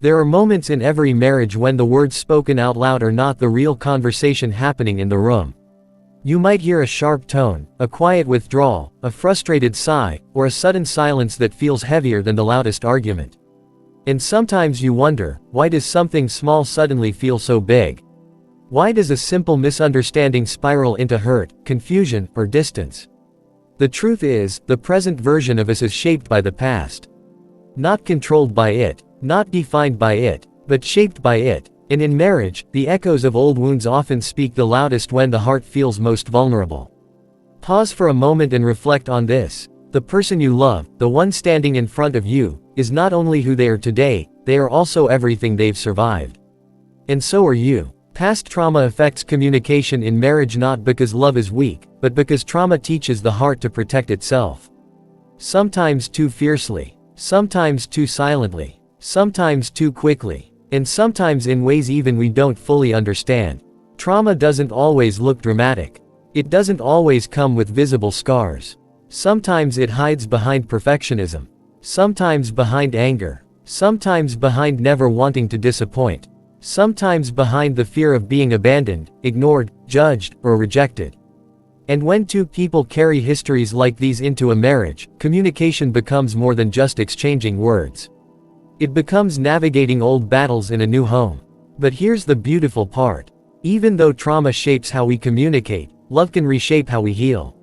There are moments in every marriage when the words spoken out loud are not the real conversation happening in the room. You might hear a sharp tone, a quiet withdrawal, a frustrated sigh, or a sudden silence that feels heavier than the loudest argument. And sometimes you wonder, why does something small suddenly feel so big? Why does a simple misunderstanding spiral into hurt, confusion, or distance? The truth is, the present version of us is shaped by the past. Not controlled by it, not defined by it, but shaped by it. And in marriage, the echoes of old wounds often speak the loudest when the heart feels most vulnerable. Pause for a moment and reflect on this. The person you love, the one standing in front of you, is not only who they are today, they are also everything they've survived. And so are you. Past trauma affects communication in marriage not because love is weak, but because trauma teaches the heart to protect itself. Sometimes too fiercely, sometimes too silently, sometimes too quickly, and sometimes in ways even we don't fully understand. Trauma doesn't always look dramatic. It doesn't always come with visible scars. Sometimes it hides behind perfectionism. Sometimes behind anger. Sometimes behind never wanting to disappoint. Sometimes behind the fear of being abandoned, ignored, judged, or rejected. And when two people carry histories like these into a marriage, communication becomes more than just exchanging words. It becomes navigating old battles in a new home. But here's the beautiful part. Even though trauma shapes how we communicate, love can reshape how we heal.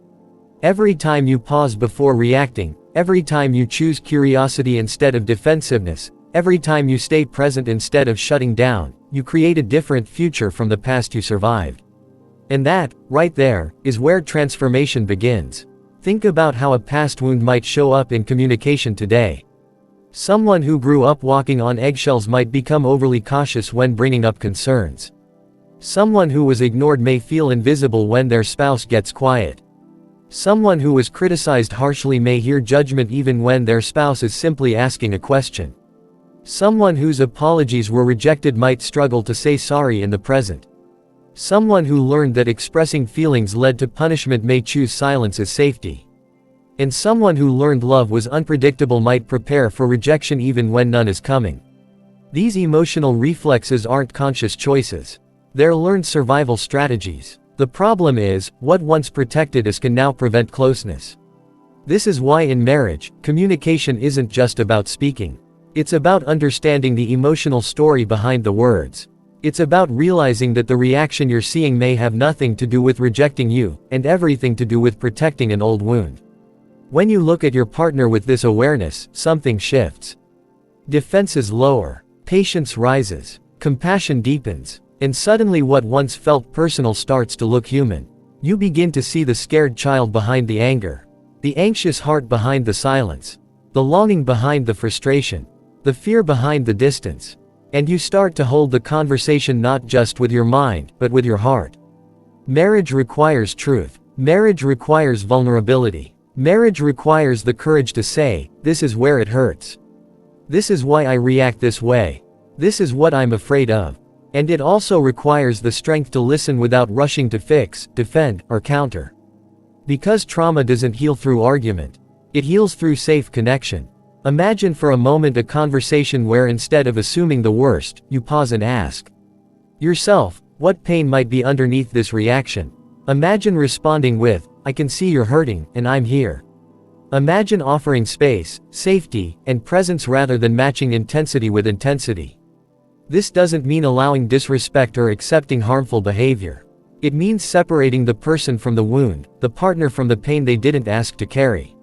Every time you pause before reacting, every time you choose curiosity instead of defensiveness, every time you stay present instead of shutting down, you create a different future from the past you survived. And that, right there, is where transformation begins. Think about how a past wound might show up in communication today. Someone who grew up walking on eggshells might become overly cautious when bringing up concerns. Someone who was ignored may feel invisible when their spouse gets quiet. Someone who was criticized harshly may hear judgment even when their spouse is simply asking a question. Someone whose apologies were rejected might struggle to say sorry in the present. Someone who learned that expressing feelings led to punishment may choose silence as safety. And someone who learned love was unpredictable might prepare for rejection even when none is coming. These emotional reflexes aren't conscious choices. They're learned survival strategies. The problem is, what once protected us can now prevent closeness. This is why in marriage, communication isn't just about speaking. It's about understanding the emotional story behind the words. It's about realizing that the reaction you're seeing may have nothing to do with rejecting you, and everything to do with protecting an old wound. When you look at your partner with this awareness, something shifts. Defenses lower, patience rises, compassion deepens. And suddenly what once felt personal starts to look human. You begin to see the scared child behind the anger, the anxious heart behind the silence, the longing behind the frustration, the fear behind the distance. And you start to hold the conversation not just with your mind, but with your heart. Marriage requires truth. Marriage requires vulnerability. Marriage requires the courage to say, this is where it hurts. This is why I react this way. This is what I'm afraid of. And it also requires the strength to listen without rushing to fix, defend, or counter. Because trauma doesn't heal through argument. It heals through safe connection. Imagine for a moment a conversation where instead of assuming the worst, you pause and ask yourself, what pain might be underneath this reaction? Imagine responding with, I can see you're hurting, and I'm here. Imagine offering space, safety, and presence rather than matching intensity with intensity. This doesn't mean allowing disrespect or accepting harmful behavior. It means separating the person from the wound, the partner from the pain they didn't ask to carry.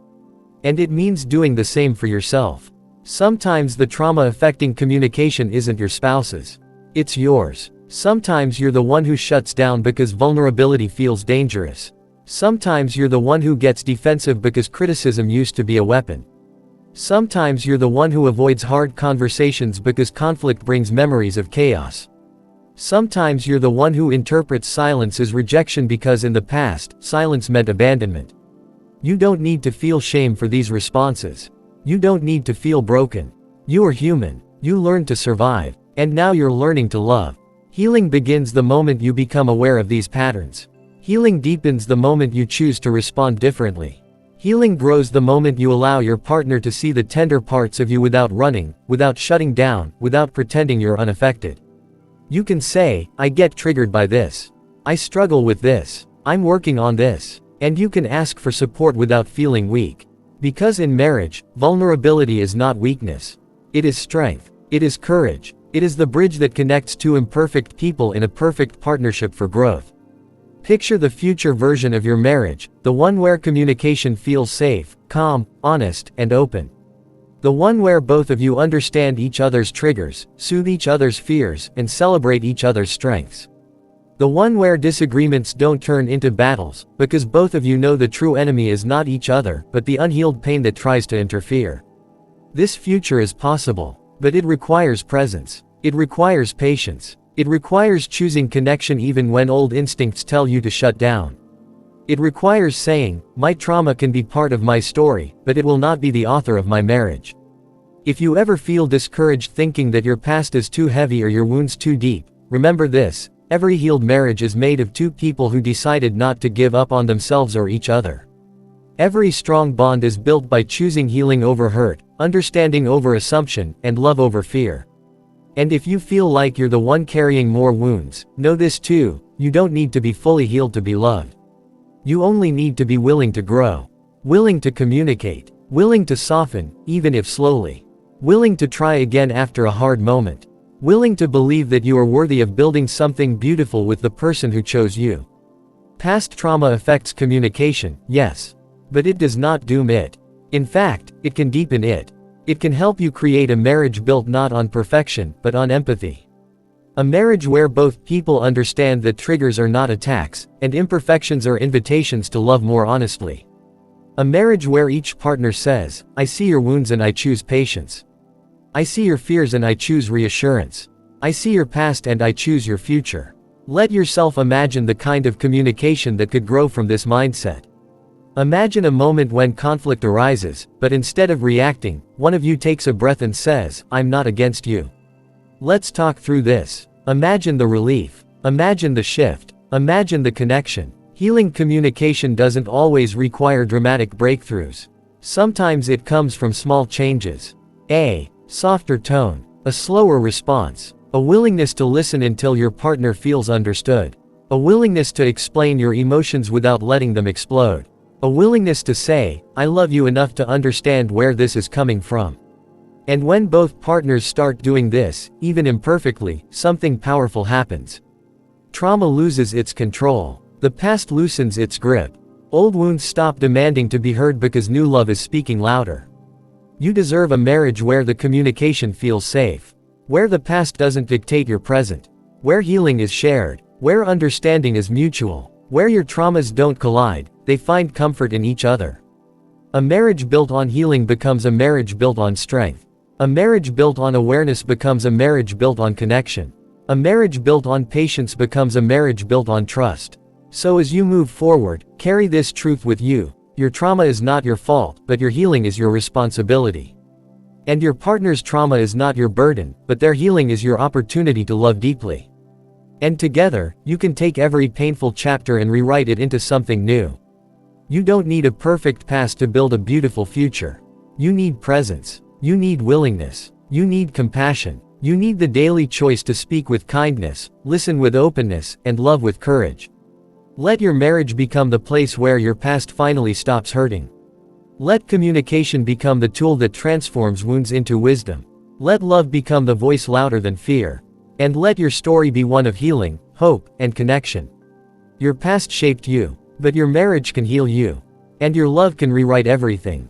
And it means doing the same for yourself. Sometimes the trauma affecting communication isn't your spouse's. It's yours. Sometimes you're the one who shuts down because vulnerability feels dangerous. Sometimes you're the one who gets defensive because criticism used to be a weapon. Sometimes you're the one who avoids hard conversations because conflict brings memories of chaos. Sometimes you're the one who interprets silence as rejection because in the past, silence meant abandonment. You don't need to feel shame for these responses. You don't need to feel broken. You are human. You learned to survive. And now you're learning to love. Healing begins the moment you become aware of these patterns. Healing deepens the moment you choose to respond differently. Healing grows the moment you allow your partner to see the tender parts of you without running, without shutting down, without pretending you're unaffected. You can say, I get triggered by this. I struggle with this. I'm working on this. And you can ask for support without feeling weak. Because in marriage, vulnerability is not weakness. It is strength. It is courage. It is the bridge that connects two imperfect people in a perfect partnership for growth. Picture the future version of your marriage, the one where communication feels safe, calm, honest, and open. The one where both of you understand each other's triggers, soothe each other's fears, and celebrate each other's strengths. The one where disagreements don't turn into battles, because both of you know the true enemy is not each other, but the unhealed pain that tries to interfere. This future is possible, but it requires presence. It requires patience. It requires choosing connection even when old instincts tell you to shut down. It requires saying, my trauma can be part of my story, but it will not be the author of my marriage. If you ever feel discouraged thinking that your past is too heavy or your wounds too deep, remember this: every healed marriage is made of two people who decided not to give up on themselves or each other. Every strong bond is built by choosing healing over hurt, understanding over assumption, and love over fear. And if you feel like you're the one carrying more wounds, know this too: you don't need to be fully healed to be loved. You only need to be willing to grow. Willing to communicate. Willing to soften, even if slowly. Willing to try again after a hard moment. Willing to believe that you are worthy of building something beautiful with the person who chose you. Past trauma affects communication, yes. But it does not doom it. In fact, it can deepen it. It can help you create a marriage built not on perfection, but on empathy. A marriage where both people understand that triggers are not attacks, and imperfections are invitations to love more honestly. A marriage where each partner says, I see your wounds and I choose patience. I see your fears and I choose reassurance. I see your past and I choose your future. Let yourself imagine the kind of communication that could grow from this mindset. Imagine a moment when conflict arises, but instead of reacting, one of you takes a breath and says, I'm not against you. Let's talk through this. Imagine the relief. Imagine the shift. Imagine the connection. Healing communication doesn't always require dramatic breakthroughs. Sometimes it comes from small changes. A softer tone. A slower response. A willingness to listen until your partner feels understood. A willingness to explain your emotions without letting them explode. A willingness to say, I love you enough to understand where this is coming from. And when both partners start doing this, even imperfectly, something powerful happens. Trauma loses its control. The past loosens its grip. Old wounds stop demanding to be heard because new love is speaking louder. You deserve a marriage where the communication feels safe. Where the past doesn't dictate your present. Where healing is shared. Where understanding is mutual. Where your traumas don't collide, they find comfort in each other. A marriage built on healing becomes a marriage built on strength. A marriage built on awareness becomes a marriage built on connection. A marriage built on patience becomes a marriage built on trust. So as you move forward, carry this truth with you: your trauma is not your fault, but your healing is your responsibility. And your partner's trauma is not your burden, but their healing is your opportunity to love deeply. And together, you can take every painful chapter and rewrite it into something new. You don't need a perfect past to build a beautiful future. You need presence. You need willingness. You need compassion. You need the daily choice to speak with kindness, listen with openness, and love with courage. Let your marriage become the place where your past finally stops hurting. Let communication become the tool that transforms wounds into wisdom. Let love become the voice louder than fear. And let your story be one of healing, hope, and connection. Your past shaped you, but your marriage can heal you. And your love can rewrite everything.